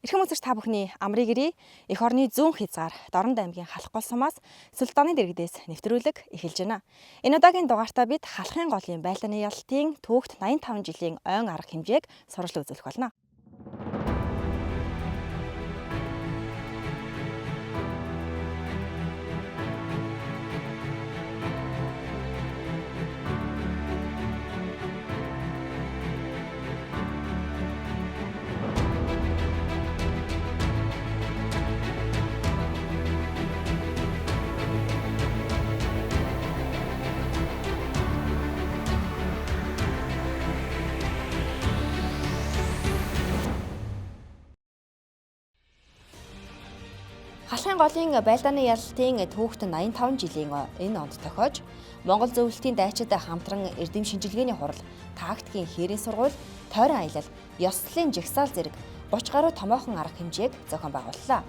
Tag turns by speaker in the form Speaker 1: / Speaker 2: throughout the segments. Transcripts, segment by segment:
Speaker 1: Эрхэм үзэгч та бүхний амрыг ирээ. Эх орны зүүн хязгаар Дорнод аймгийн халах гол сумаас Сүлтааны дэргэдээс нэвтрүүлэг эхэлж байна. Энэ удаагийн дугаартаа бид халахын голын байлдааны ялалтын түүхт 85 жилийн ойн арга хэмжээг сурвалж үзүүлэх болно. Халахын голын байлдааны ялалтын түүхт 85 жилийн энэ онд тохиож Монгол зөвлөлтийн дайчид хамтран эрдэм шинжилгээний хурал, тактикийн хээрийн сургууль, тойрон аялал, ёслолын жагсаал зэрэг 30 гаруй томоохон арга хэмжээг зохион байгууллаа.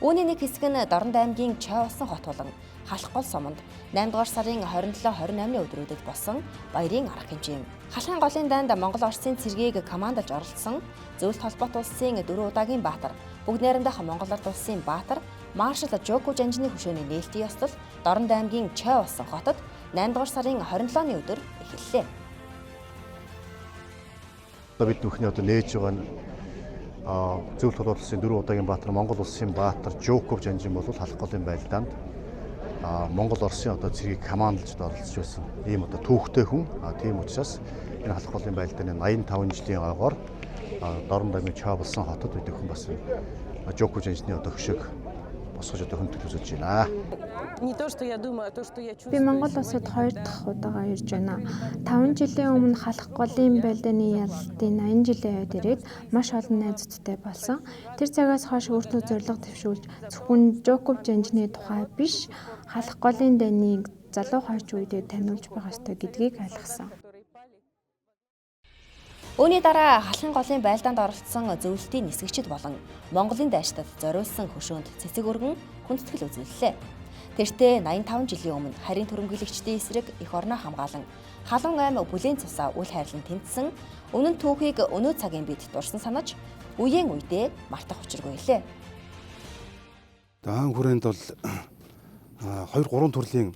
Speaker 1: Үүний нэг хэсэг нь Дорнод аймгийн Чой усан хот болон Халах гол суманд 8 дугаар сарын 27-28-ны өдрүүдэд болсон баярын арга хэмжээ юм. Халахын голын дайнд Монгол Оросын цэргийг командалж оролцсон зөвлөлт холбоот улсын 4 удаагийн баатар, бүгд найрамдах Монгол Ард улсын баатар Маршал Жоков Жанжны хөшөөний нээлтийн ёслол Дорнод аймгийн Чой усан хотод 8 дугаар сарын 27-ны өдөр эхэллээ.
Speaker 2: Бид бүхний нээж байгаа нь зөвлөлт холбоот улсын 4 удаагийн баатар Монгол улсын баатар Жоков Жанжин бол халах голын байлдаанд Монгол Оросын цэргийг командалж оролцож байсан ийм түүхтэй хүн. Тийм учраас энэ халах голын байлдааны 85 жилийн ойгоор Дорнод аймгийн Чой усан хотод бид бүхэн бас Жоков Жанжны хөшөөг босгож хүндэтгэл үзүүлж байна.
Speaker 3: Би Монгол улсад 2 дахь удаага ирж байна. 5 жилийн өмнө халах голын байлдааны ялалтын 80 жилийн ойд ирээд маш олон найзуудтай болсон. Тэр цагаас хойш өөртөө зорилго төвшүүлж зөвхөн Жоков Жанжны тухай биш, халах голын дайныг залуу хойч үедээ таниулж байх ёстой гэдгийг ойлгосон.
Speaker 1: Үүний дараа халахын голын байлдаанд оролцсон зөвлөлтийн нисгэгчид болон Монголын дайчдад зориулсан хөшөөнд цэцэг өргөн хүндэтгэл үзүүллээ. Тэртээ 85 жилийн өмнө харийн түрэмгийлэгчдийн эсрэг эх орноо хамгаалan халуун аймаг бүлээн цусаа үл хайрлан тэмцсэн үнэн түүхийг өнөө цагийн бид дурсан санаж үеийн үедээ мартах учиргүй лээ.
Speaker 4: Даан хүрээнд бол 2-3 төрлийн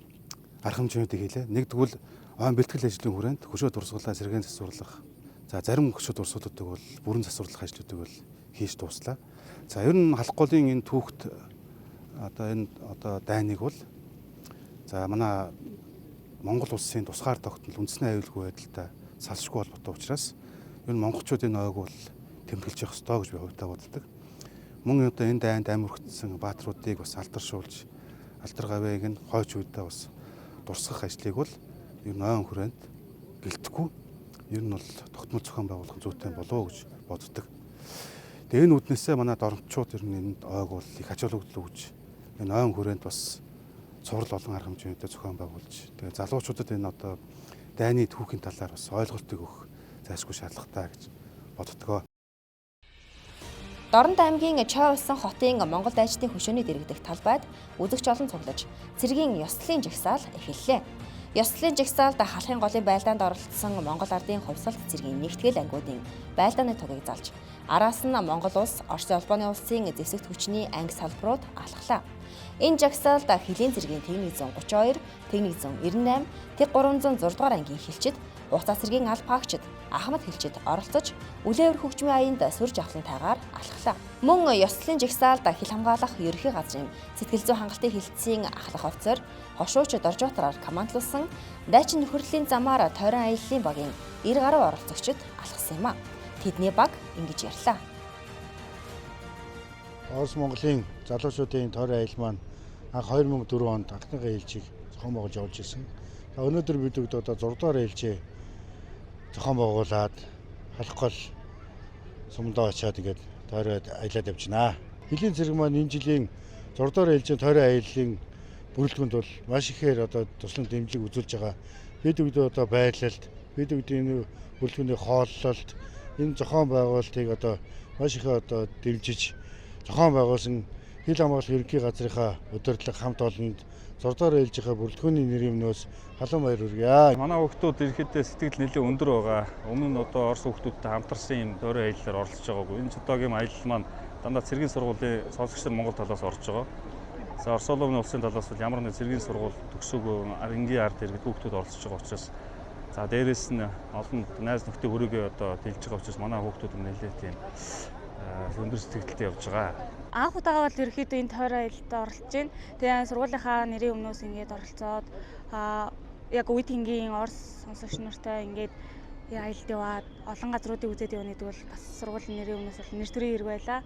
Speaker 4: арга хэмжээүүдийг хийлээ. Нэг тэгвэл ойн бэлтгэл ажлын хүрээнд хөшөө дурсгалаа, сэргээн засварлах. За зарим хөшөө дурсгалуудыг бол бүрэн засварлах ажлуудыг бол хийж дууслаа. За ер нь халах голын энэ түүхт энэ дайныг бол за манай Монгол улсын тусгаар тогтнол үндэсний аюулгүй байдалтай салшгүй холбоотой учраас ер нь монголчуудын ойг бол тэмдэглэж явах ёстой гэж би хувьдаа боддог. Мөн энэ дайнд амирхтсан баатруудыг бас алдаршуулж алдар гавьяаг нь хойч үедээ бас дурсгах ажлыг бол ер нь ойн хүрээнд гэлтэхгүй ер нь бол тогтмол зохион байгуулах зүйтэй болов гэж боддог. Тэгээ энэ үднээсээ манай дорнодчууд ер нь энд ойг бол их ачаалагдал өгж энэ ойн хүрээнд бас цуврал олон арга хэмжээтэй зохион байгуулж тэгээ залуучуудад энэ дайны түүхийн талаар бас ойлголтыг өгөх зайлшгүй шаардлагатай гэж боддгоо.
Speaker 1: Дорнод аймгийн Чой усан хотын Монгол дайчдын хөшөөний дэргэдэх талбайд үзэгч олон цуглаж цэргийн ёслолын жагсаал эхэллээ. Ёслолын жагсаалд халахын голын байлдаанд оролцсон Монгол ардын хувьсалт цэргийн нэгтгэл ангиудын байлдааны тугийг залж араас нь Монгол улс, Оросын улбаны улсын зэвсэгт хүчний анги салбарууд алхлаа. Энэ жагсаалд Хилийн цэргийн Тэг 132, Тэг 198, Тэг 306 дугаар ангийн хилчид, Уцаа цэргийн аль паагчид, Ахмад хилчид оролцож үлээвэр хөгжмийн аянд сүрж авлантайгаар алхлаа. Мөн ёслолын жагсаалд хил хамгаалах ерөнхий газрын сэтгэл зүйн хангалтын хилцээний ахлах офицер хошууч Доржотраар командлуулсан дайчин нөхөрлөлийн замаар тойрон аяллаа багийн 90 гаруй оролцогчид алхсан юм а. Тэдний баг ингэж ярьлаа.
Speaker 5: Орос Монголын залуучуудын тойрон аялал маань анх 2004 онд анхныхаа ээлжийг зохион байгуулж явуулж ирсэн. Өнөөдөр бид 6 дугаар ээлжээ зохион байгуулад халах гол сумдаа очиад ингээд тойрон аялаад явж байна. Хилийн цэрэг маань энэ жилийн 6 дугаар ээлжийн тойрон аяллаа бүрэлдэхүүнд бол маш ихээр туслан дэмжлэг үзүүлж байгаа. Бид бүгд байрлалд, бид бүгд энэ бүрэлдэхүүний хооллолт, энэ зохион байгуулалтыг маш их дэмжиж зохион байгуулсан хил хамгаалах ерөнхий газрынхаа удирдлага хамт олонд 6 дугаар ээлжийнхаа бүрэлдэхүүний нэрийн өмнөөс халуун баяр хүргье.
Speaker 6: Манай хүүхдүүд ирэхдээ сэтгэл нэлээд өндөр байгаа. Өмнө нь одоо Орос хүүхдүүдтэй хамтарсан юм дөрөв аяллаар оролцож байгаагүй. Энэ удаагийн аялал маань дандаа цэргийн сургуулийн сонсогч нар Монгол талаас орж байгаа. За Орос улсын талаас бол ямар нэг цэргийн сургууль төгсөөгүй энгийн ард иргэд хүүхдүүд оролцож байгаа учраас за дээрэс нь олон найз нөхдийн хөрөөгөө одоо дэлж байгаа учраас манай хүүхдүүд нэлээд тийм өндөр сэтгэлтэй явж байгаа.
Speaker 7: Анх удаага бол ерөөхдөө энэ тойрон аялалд оролцож байна. Тэгээ сургуулийнхаа нэрийн өмнөөс ингээд оролцоод яг үед хингийн Орос сонсогч нартай ингээд аялалд яваад олон газруудыг үзээд явна гэдэг бол бас сургуулийн нэрийн өмнөөс бол нэр төрийн хэрэг байлаа.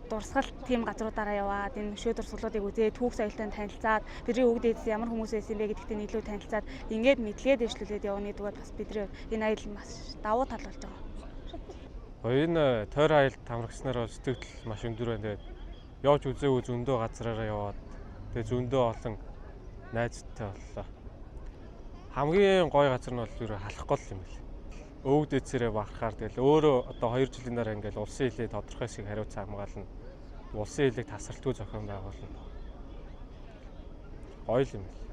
Speaker 7: Дурсгал тийм газруудаараа яваад энэ шөө дурсгалуудыг үзээд түүх соёлтой танилцаад бидний өвөг дээдс ямар хүмүүс байсан бэ гэдэгт илүү танилцаад ингээд мэдлэгээ дэвшлүүлээд явна гэдэг бол бас бидний энэ аялал маш давуу тал болж байгаа.
Speaker 8: Энэ тойрон аялалд хамрагчнаар бол сэтгэл маш өндөр байна. Тэгээд явж үзээгүй зөндөө газраараа яваад тэгээд зөндөө олон найзтай боллоо. Хамгийн гоё газар нь бол юу халах гол юм бэл. Өвөг дээдсээрээ бахархаар тэгэл өөрөө одоо 2 жилийн дараа ингээл улсын хилээ тодорхой шиг хариуцсан хамгаална. Улсын хилийг тасралтгүй зохион байгуулна. Гоё юм бэл.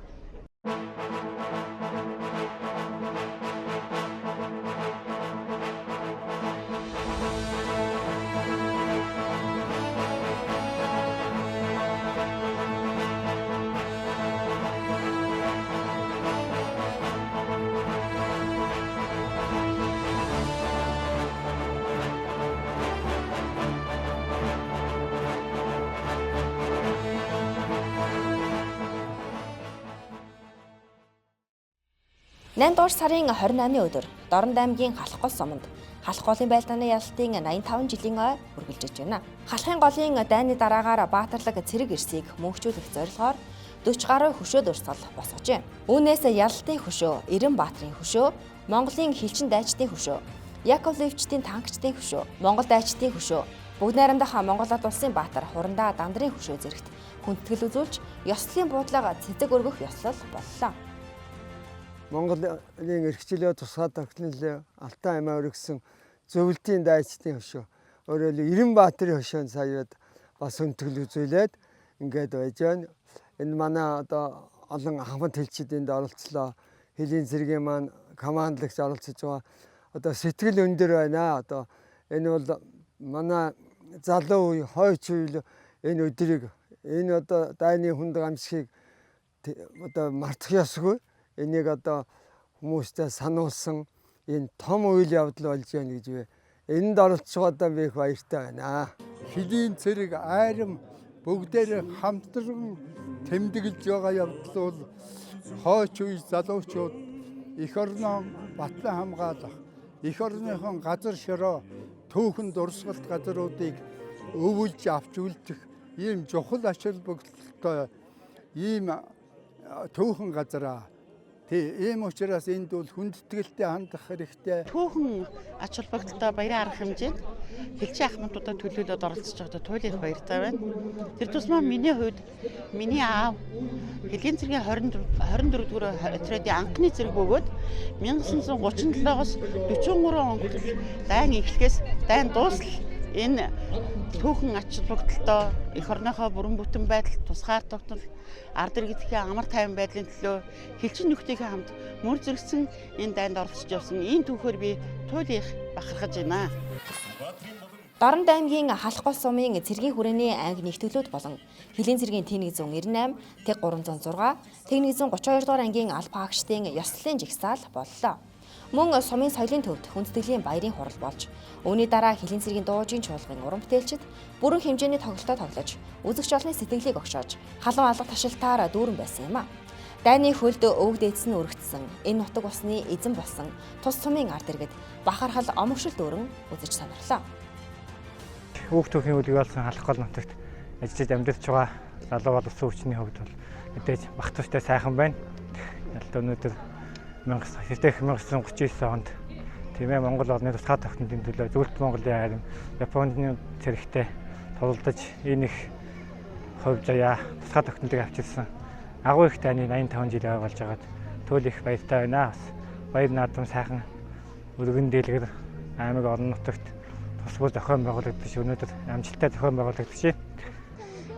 Speaker 1: Дугаар сарын 28-ны өдөр Дорнод аймгийн Халах гол суманд Халах голын байлдааны ялалтын 85 жилийн ой үргэлжлэж байна. Халахын голын дайны дараагаар Баатарлаг цэрэг ирсийг мөнхжүүлэх зорилгоор 40 гаруй хөшөө дурсгал босгожээ. Үүнээс ялалтын хөшөө, Эрен Баатрын хөшөө, Монголын хилчин дайчдын хөшөө, Яковлевчдийн танкчдын хөшөө, Монгол дайчдын хөшөө, бүгд найрамдах Монгол улсын баатар Хурандаа Дандрын хөшөө зэрэгт хүндэтгэл үзүүлж ёслолын буудлага цэцэг өргөх ёслол боллоо.
Speaker 9: Монголын эрхчлөө тусгаад тогтнол Алтай аймаа өргөсөн зөвлөлтийн дайчдын хөшөө. Өөрөөр хэлбэл Эрен Баатрын хөшөөнд саяад бас хүндэтгэл үзүүлээд ингээд байж байна. Энэ манай одоо олон хамт хэлчид энд оролцлоо. Хэлийн цэргийн маань командлагч оролцож байгаа. Одоо сэтгэл өндөр байна. Одоо энэ бол манай залуу үе, хойч үе энэ өдрийг энэ одоо дайны хүндэг амжихыг одоо мартах ёсгүй. Энийг одоо хүмүүстэй сануулсан энэ том үйл явдал болж байна гэж би энд оролцож байгаадаа би их баяртай байна.
Speaker 10: Хэлийн цэрэг айрам бүгдээр хамтран тэмдэглэж байгаа явдал бол хойч үе залуучууд эх орноо батлан хамгаалах, эх орныхон газар шороо түүхэн дурсгалт газруудыг өвүүлж авч үлдэх ийм чухал ач холбогдолтой ийм түүхэн газараа. Ийм учраас энд бол хүндэтгэлтэй хандах хэрэгтэй.
Speaker 11: Түүхэн ач холбогдолтой баярын арга хэмжээнд хэлчийн ахмадуудаа төлөөлөд оролцож байгаадаа туйлын баяртай байна. Тэр тусмаа миний хувьд миний аав Хэлийн цэргийн 24 дугаар отрядын анхны цэрэг бөгөөд 1937-оос 43 он хүртэл дайн эхлэхээс дайн дуусал энэ түүхэн ач холбогдолтой эх орныхоо бүрэн бүтэн байдал, тусгаар тогтнол, ард иргэдийн амар тайван байдлын төлөө хэлчин нөхдийнхээ хамт мөр зэрэгсэн энэ дайнд оролцож явсан энэ түүхээр би туйлын бахархаж байна.
Speaker 1: Дорнод аймгийн Халах гол сумын цэргийн хүрээний анги нэгтгэлүүд болон Хэлийн цэргийн Т198, Т306, Т132 дугаар ангийн алба агштын ёслолын жигсаал боллоо. Мөн сумын соёлын төвд хүндэтгэлийн баярын хурал болж, үүний дараа Хэлийн цэргийн дуужийн чуулгын уран бүтээлчид бүрэн хэмжээний тоглолтоо тоглож, үзэгч олонний сэтгэлийг огшоож, халуун алга ташилтаар дүүрэн байсан юм а. Дайны хөлд өвөг дээдс нь өргөцсөн, энэ нутаг усны эзэн болсон тус сумын ард иргэд бахархал омогшил дүүрэн үзэж сонирлоо.
Speaker 12: Өвөг түүхийн үлэг болсон Халах гол нутагт ажиллаж амьдарч байгаа залуу боловсон хүчний хувьд бол мэдээж бах туштай сайхан байна. Ялт өнөөдөр 1939 онд тийм ээ Монгол орны тусгай тогтнолын төлөө Зөвлөлт Монголын харин Японы цэрэгтэй тулалдаж энэ их хувь заяа тусгай тогтнолыг авчирсан агуу их дайны 85 жил болж байгаад туйл их баяртай байна. Баяр наадам сайхан өргөн дэлгэр аймаг орон нутагт тусгай зохион байгуулагдаж өнөөдөр амжилттай зохион байгуулагдаж байна.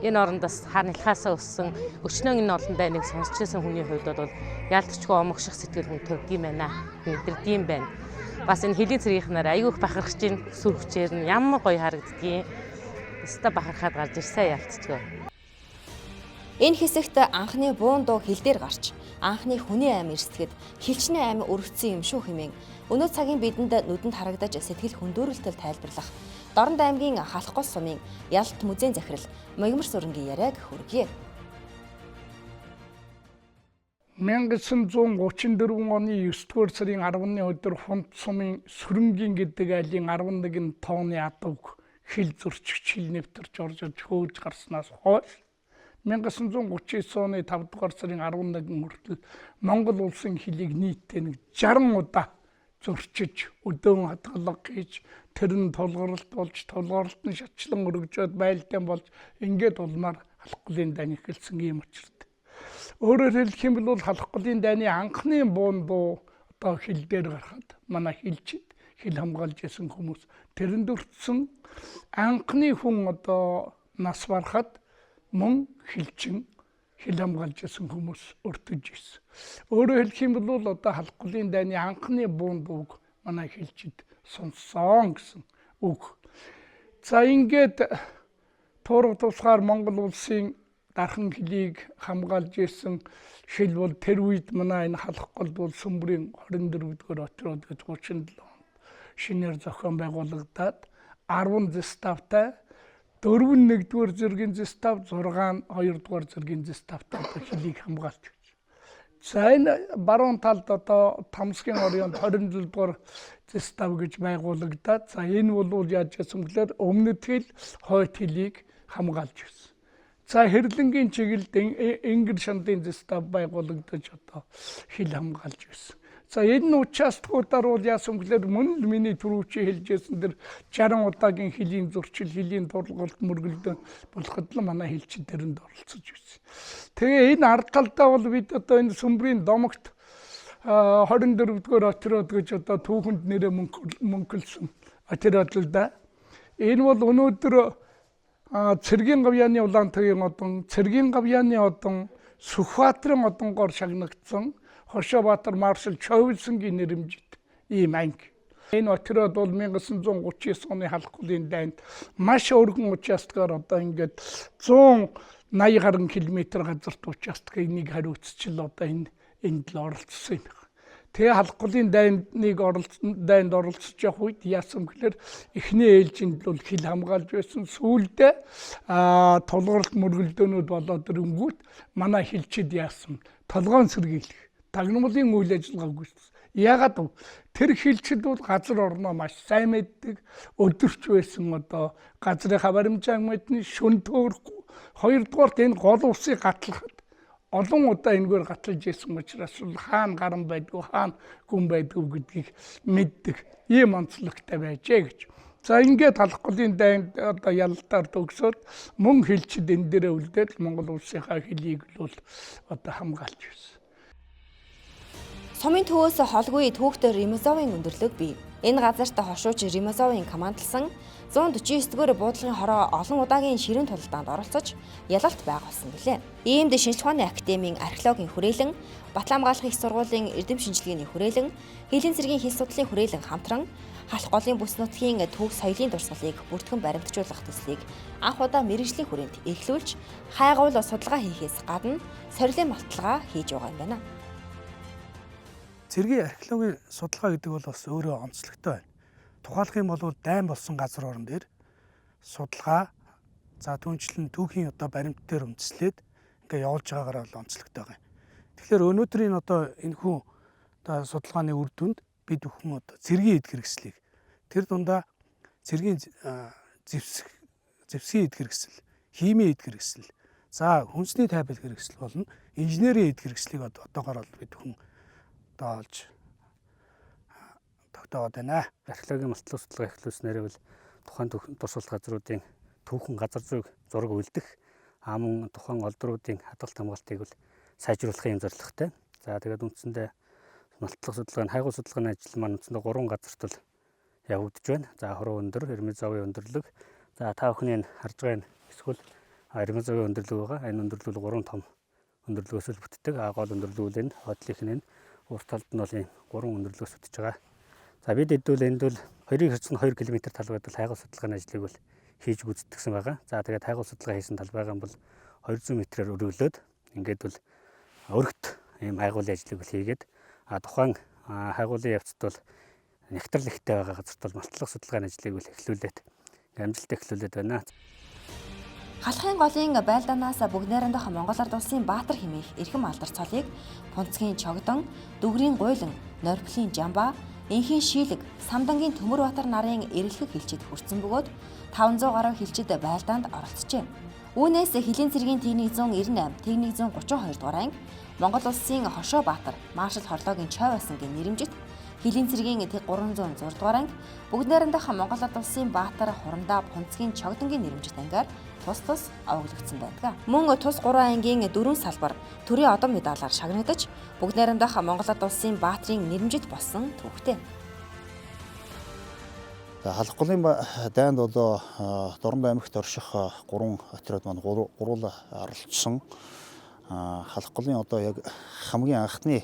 Speaker 13: энэ орондоос хаанилхаасаа өссөн өчнөө энэ олон дайныг сонсч байсан хүний хувьд бол яалтчгүй омогших сэтгэл хүн төрдөг юм байна. Мэдэрдэг юм байна. Бас энэ хэлийн цэргийнхнаар аягүй их бахархаж ийн сүрхчээр нь ямар гоё харагддгийг өстө бахархаад гарч ирсэн яалтчгүй.
Speaker 1: Энэ хэсэгт анхны буун дуу хил дээр гарч анхны хүний аим эрсдэгэд хилчний аим өргөцсөн юм шүү хэмээн өнөө цагийн бидэнд нүдэнд харагдаж сэтгэл хөндөөрлөлтөд тайлбарлах Дорнод аймгийн халах гол сумын Ялалт музейн захирал Могимар Сүрэнгийн яриаг хүргэе.
Speaker 14: 1934 оны 9-р сарын 10-ны өдөр Хунд сумын Сүрэнгийн гэдэг айлын 11 тонны адууг хил зөрчигч хил нэвтэрч орж хөөж гарснаас хойш 1939 оны 5-р сарын 11 хүртэл Монгол улсын хилийг нийтдээ 60 удаа зөрчиж, өдөөн хадгалга хийж, тэр нь тулгаралт болж, тулгаралт нь шатчлан өргөжөөд байлдаан болж, ингээд улмаар халахгүй дайны эхэлсэн юм учиртай. Өөрөөр хэлэх юм бол халахгүй дайны анхны буун дуу одоо хил дээр гарахад манай хилчид хил хамгаалж исэн хүмүүс тэрэнд өртсөн анхны хүн одоо нас барахад мөн хилчин хил хамгаалж исэн хүмүүс өртөж исэн. Өөрөөр хэлэх юм бол одоо халахгүй дайны анхны буун дууг манай хилчид сонссон гэсэн үг. За ингээд турга тусгаар Монгол улсын дархан хилийг хамгаалж исэн хил бол тэр үед манай энэ халах гол бол Сүмбэрийн 24-р отрууд гэж 37 онд шинээр зохион байгуулагдаад 10 заставтай 4-1-р зэргийн застав 6 2-р зэргийн заставтай хилийг хамгаалж байна. За энэ баруун талд одоо Тамсгийн оройн 27-р застав гэж байгуулагдаад за энэ бол яаж гэсэн гэхээр өмнөд хил хойд хилийг хамгаалж байна. За хэрлэнгийн чиглэлд Ингэр шандын застав байгуулагдаж одоо хил хамгаалж байна. За энэ участкуудаар бол яасан гэхээр мөн л миний түрүүчийн хэлжсэн дэр 60 удаагийн хилийн зурчил, хилийн тургалт мөргөлдөн болоход л манай хилчид тэрэнд оролцож байсан. Тэгээ энэ ард талдаа бол бид одоо энэ Сүмбэрийн домогт 24-р отрод гэж одоо түүхэнд нэрээ мөнгөлсөн отрод л да. Энэ бол өнөөдөр Цэргийн гавьяаны Улаантайгийн одон, Цэргийн гавьяаны одон, Сүхбаатарын одонгоор шагнагдсан Хошообаатар маршал Чойвилсангийн нэрэмжит ийм анги. Энэ отрод бол 1939 оны халахгүй дайнд маш өргөн участкаар одоо ингээд 180 гаруй километр газарт участкыг нэг хариуцчил одоо энд л оролцсон юм. Тэгээ халахгүй дайнд оролцож явах үед яасан гэхээр эхний ээлжинд бол хил хамгаалж байсан. Сүүлдээ тулгаралт мөргөлдөөнүүд болоод ирэнгүүт манай хилчид яасан толгоон сэргийлэх тагнуулын үйл ажиллагааг гүйцэтгэсэн. Яагаад вэ? Тэр хилчид бол газар орноо маш сайн мэддэг, өдөрч байсан одоо газрынхаа баримжаан мэдний шүн төөрөхгүй. Хоёрдугаарт энэ гол усыг гатлахад олон удаа энэгээр гаталж исэн учраас хаана гаран байдгүй, хаана гүн байдгүй гэдгийг мэддэг. Ийм онцлогтой байжээ гэж. За ингээд халахгүй дайнд одоо ялалтаар төгсөөд мөн хилчид энэ дээрээ үлдээд Монгол улсынхаа хилийг л одоо хамгаалж байсан.
Speaker 1: Сумын төвөөс холгүй түүхтэр Римазовын өндөрлөг бий. Энэ газарт хошууч Римазовын командлсан 149-р буудлын хороо олон удаагийн ширүүн тулалдаанд оролцож ялалт байгуулсан билээ. Иймд шинжлэх ухааны академийн археологийн хүрээлэн, Батлан хамгаалах их сургуулийн эрдэм шинжилгээний хүрээлэн, Хэлийн цэргийн хил судлалын хүрээлэн хамтран халах голын бүс нутгийн түүх соёлын дурсгалыг бүртгэн баримтжуулах төслийг анх удаа мэргэжлийн хүрээнд эхлүүлж хайгуул судалгаа хийхээс гадна сорилын малталгаа хийж байгаа юм байна.
Speaker 15: Цэргийн археологийн судалгаа гэдэг бол бас өөрөө онцлогтой байна. Тухайлх юм бол дайн болсон газар орон дээр судалгаа за түнчлэн түүхийн одоо баримт дээр үндэслээд ингээ явуулж байгаагаар бол онцлогтой байна. Тэгэхээр өнөөдрийн одоо энэ хүн одоо судалгааны үр дүнд бид бүхэн одоо цэргийн эд хэрэгслийг тэр дундаа цэргийн зэвсгийн эд хэрэгсэл, химийн эд хэрэгсэл, за хүнсний тайбал хэрэгсэл болон инженерийн эд хэрэгслийг одоогоор бол бид бүхэн одоо олж тогтооод байна.
Speaker 16: Археологийн малтал судалгаа эхлүүлснээр бол тухайн дурсгал газруудын түүхэн газар зүйг зураг үлдэх мөн тухайн олдруудын хадгалт хамгаалтыг бол сайжруулахын юм зорилготой. За тэгээд үндсэндээ малтал судалгааны хайгуул судалгааны ажил маань үндсэндээ 3 газарт бол явагдаж байна. За Хороо өндөр, Римазовын өндөрлөг. За та бүхний харж байгаа энэ эсвэл аргинзогийн өндөрлөг байгаа. Энэ өндөрлөг 3 том өндөрлөгөөс л бүтдэг. Гол өндөрлөг нь хотлынх нь урт талд нь бол ийм 3 өндөрлөгөөс бүтэж байгаа. За бид хэдүүл энд бол 2 км талбайд бол хайгуул судалгааны ажлыг бол хийж гүйцэтгэсэн байгаа. За тэгээд хайгуул судалгаа хийсэн талбайгаа бол 200 м-ээр өргөлөөд ингээд бол өргөт ийм хайгуулын ажлыг бол хийгээд тухайн хайгуулын явцад бол нягтрал ихтэй байгаа газарт бол малтлах судалгааны ажлыг бол эхлүүлээд амжилттай эхлүүлээд байна.
Speaker 1: Халахын голын байлдаанаас бүгд найрамдах Монгол Ард улсын Баатар хэмээх эрхэм алдар цолыг Пунцгийн Чогдон, Дүгрийн Гуйлан, Норблийн Жамба, Инхийн Шийлэг, Самдангийн Төмөрбаатар нарын эрэлхэг хилчид хүрсэн бөгөөд 500 гаруй хилчид байлдаанд оролцжээ. Үүнээс Хилийн цэргийн Т198, Т132 дугаар анги, Монгол улсын Хошоо Баатар, Маршал Хорлоогийн Чой басангийн нэрэмжит, Хилийн цэргийн Т306 дугаар анги, бүгд найрамдах Монгол Ард улсын Баатар, Хурандаа, Пунцгийн Чогдонгийн нэрэмжит ангиар тус овоглогдсон байдаг. Мөн тус 3 ангийн 4 салбар төрийн одон медалаар шагнагдаж, бүгд найрамдах Монгол Ард улсын Баатарын нэрэмжит болсон түүхтэй.
Speaker 2: Халах голын дайнд бол Дорнод аймагт орших 3 отряд маань гуруула оролцсон. Халах голын одоо яг хамгийн анхны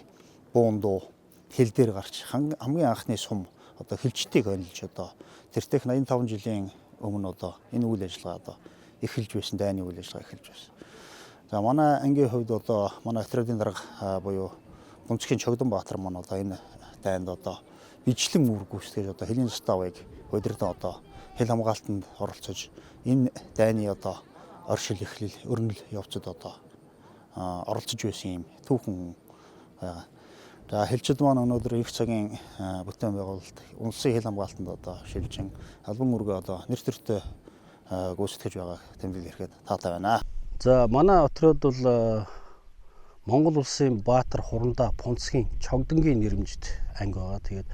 Speaker 2: буун дуу хил дээр гарч хамгийн анхны сум одоо хилчдийг онилж одоо тэртех 85 жилийн өмнө одоо энэ үйл ажиллагаа одоо эхэлж байсан, дайны үйл ажиллагаа эхэлж байсан. За манай ангийн хувьд одоо манай отрядын дарга буюу Пунцгийн Чогдон Баатар маань одоо энэ дайнд одоо бичлэн үүрэг гүйцэтгэж одоо Хилийн заставыг удирдан одоо хил хамгаалтанд оролцож энэ дайны одоо оршил эхлэл өрнөл явцад одоо оролцож байсан юм түүхэн. За хилчид маань өнөөдөр их цагийн бүтээн байгуулалт улсын хил хамгаалтанд одоо шилжин албан үүргээ одоо нэр төртөө гүйцэтгэж байгаа тэмдэглэл ирэхэд таатай байна.
Speaker 17: За манай отряд бол Монгол улсын Баатар, Хурандаа, Пунцгийн Чогдонгийн нэрэмжит анги байгаа. Тэгээд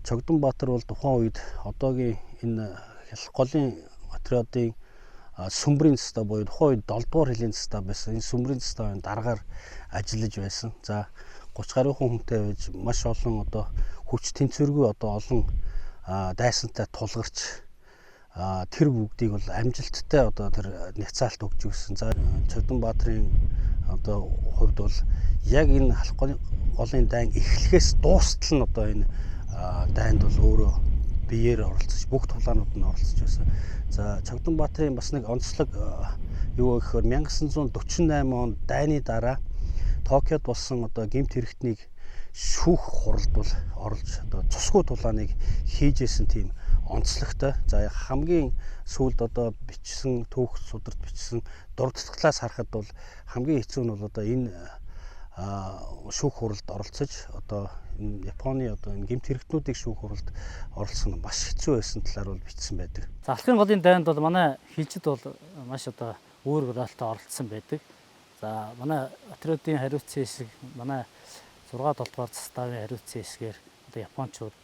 Speaker 17: Чогдон Баатар бол тухайн үед одоогийн энэ Халах голын отрядын сүмбрийн цэстэ буюу тухайн үед 7 дугаар хилийн цэстэ байсан. Энэ сүмбрийн цэстэ дараагаар ажиллаж байсан. За 30 гаруй хүнтэй байж маш олон одоо хүч тэнцвэргүй одоо олон дайсантай тулгарч тэр бүгдийг бол амжилттай одоо тэр няцаалт өгч өгсөн. За Чогдон Баатарын одоо хувьд бол яг энэ Халах голын дайн эхлэхээс дуустал нь одоо энэ дайнд бол өөрөө биеэр оролцож бүх тулаанууд нь оролцож байсан. За Чогдон Баатарын бас нэг онцлог юу гэхээр 1948 онд дайны дараа Токиод болсон одоо гэмт хэрэгтнийг шүүх хуралд бол оролж одоо цусгүй тулааныг хийжсэн тийм онцлогтой. За хамгийн сүүлд одоо бичсэн түүх сударт бичсэн дурдтгалаас харахад бол хамгийн хэцүү нь бол одоо энэ шүүх хуралд оролцож одоо энэ Японы одоо энэ гэмт хэрэгтнүүдийг шүүх хуралд оролцох нь маш хэцүү байсан талаар бол бичсэн байдаг.
Speaker 18: За Халахын голын дайнд бол манай хилчид бол маш одоо өөр ролтой оролцсон байдаг. За манай отрядын хариуцсан хэсэг манай 6-7 дугаар заставын хариуцсан хэсгээр одоо японочууд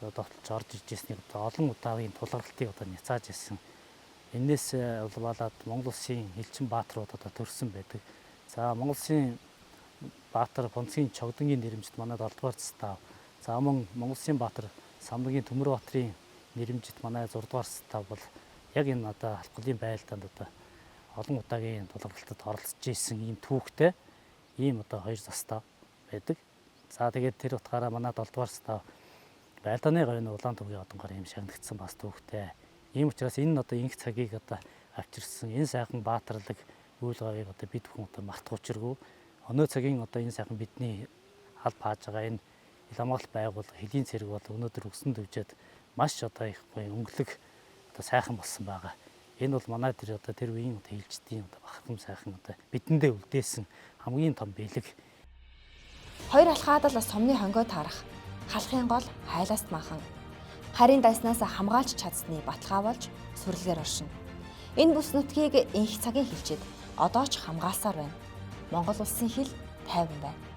Speaker 18: тогтолж орж ирж ирснийг олон удаагийн тулгалтыг одоо няцааж ирсэн. Энээс болоод Монгол улсын хилчин баатрууд одоо төрсэн байдаг. За Монгол улсын Баатар, Пунцгийн Чогдонгийн нэрэмжит манай 7 дугаар застав. За мөн Монгол улсын Баатар, Самдангийн Төмөрбаатарын нэрэмжит манай 6 дугаар застав бол яг энэ одоо Халах голын байлдаанд одоо олон удаагийн тулгалтад оролцож ирсэн ийм түүхтэй ийм одоо 2 застав байдаг. За тэгээд тэр утгаараа манай 7 дугаар застав байлдааны говийн Улаантүргийн одонгоор ийм шагнагдсан бас түүхтэй. Ийм учраас энэ одоо инх цагийг одоо авчирсан энэ сайхан баатарлаг үйл говийг одоо бид бүхэн одоо мартах учиргүй. Өнөө цагийн одоо энэ сайхан бидний аль пааж байгаа энэ ил хамгаалалт байгууллага Хилийн цэрэг бол өнөөдөр өссөн дэвжээд маш одоо их өнгөлөг одоо сайхан болсон байгаа. Энэ бол манай тэр одоо тэр үеийн одоо хилчдийн одоо бахархам сайхан одоо бидэндээ үлдээсэн хамгийн том бэлэг.
Speaker 1: Хоёр алхаад л сумны хонгой таарах халахын гол хайласт махан. Харийн дайснаас хамгаалж чадсны баталгаа болж сүрлэгээр оршино. Энэ бүс нутгийг инх цагийн хилчид одоо ч хамгаалсаар байна. Монгол улсын хил тайван байна.